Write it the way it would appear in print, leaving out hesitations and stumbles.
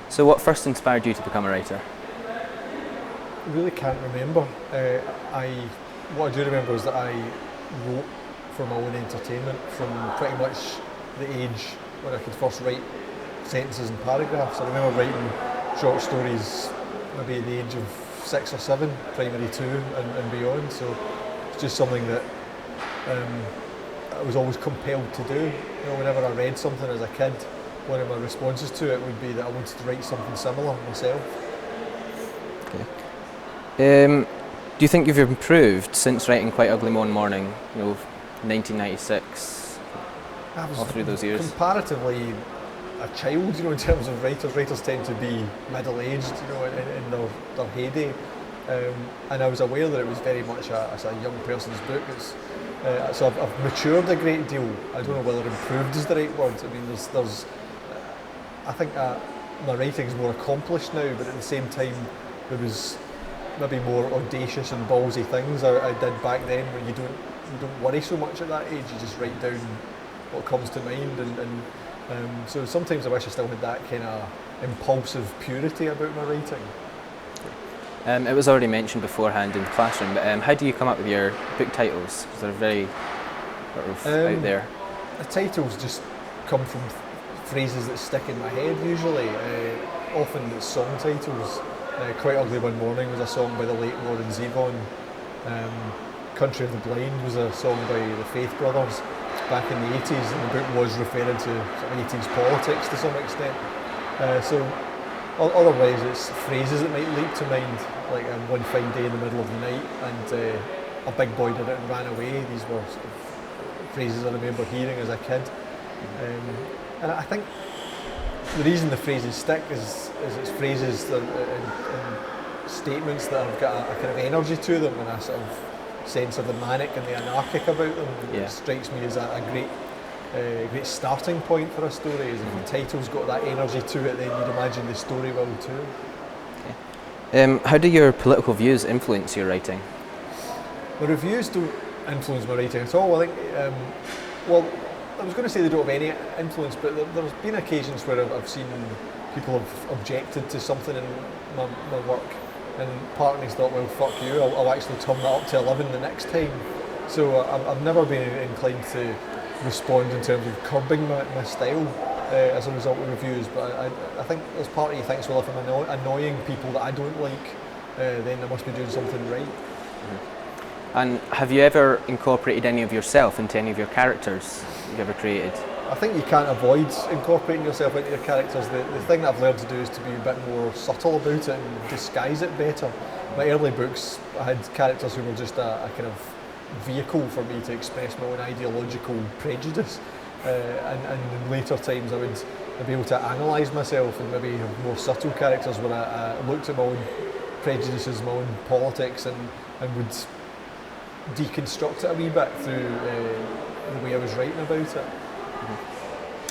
So what first inspired you to become a writer? I really can't remember. What I do remember is that I wrote for my own entertainment from pretty much the age when I could first write sentences and paragraphs. I remember writing short stories maybe at the age of 6 or 7, primary 2 and beyond. So it's just something that I was always compelled to do. You know, whenever I read something as a kid, one of my responses to it would be that I wanted to write something similar myself. Okay. Do you think you've improved since writing Quite Ugly One Morning, 1996, all through those years? Comparatively a child, in terms of writers. Writers tend to be middle-aged, in their heyday. And I was aware that it was very much a young person's book. So I've matured a great deal. I don't know whether improved is the right word. I mean, I think my writing's more accomplished now, but at the same time, there was maybe more audacious and ballsy things I did back then, where you don't worry so much at that age. You just write down what comes to mind, and so sometimes I wish I still had that kind of impulsive purity about my writing. It was already mentioned beforehand in the classroom, but how do you come up with your book titles? Because they're very sort of out there. The titles just come from phrases that stick in my head usually. Often it's song titles. Quite Ugly One Morning was a song by the late Warren Zevon. Country of the Blind was a song by the Faith Brothers back in the 80s, and the book was referring to sort of 80s politics to some extent. So otherwise it's phrases that might leap to mind, like one fine day in the middle of the night and a big boy did it and ran away. These were sort of phrases I remember hearing as a kid. And I think the reason the phrases stick is it's phrases and statements that have got a kind of energy to them and a sort of sense of the manic and the anarchic about them. Yeah. It strikes me as a great starting point for a story. Is if the title's got that energy to it, then you'd imagine the story will too. Okay. How do your political views influence your writing? The reviews don't influence my writing at all. I think, I was going to say they don't have any influence, but there's been occasions where I've seen people have objected to something in my work, and part of me's thought, well, fuck you, I'll actually turn that up to 11 the next time. So I've never been inclined to respond in terms of curbing my style as a result of reviews, but I think there's part of you thinks, well, if I'm annoying people that I don't like, then I must be doing something right. Mm-hmm. And have you ever incorporated any of yourself into any of your characters you've ever created? I think you can't avoid incorporating yourself into your characters. The thing that I've learned to do is to be a bit more subtle about it and disguise it better. My early books, I had characters who were just a kind of vehicle for me to express my own ideological prejudice. And in later times I'd be able to analyse myself and maybe have more subtle characters where I looked at my own prejudices, my own politics, and would deconstruct it a wee bit through the way I was writing about it. Mm-hmm.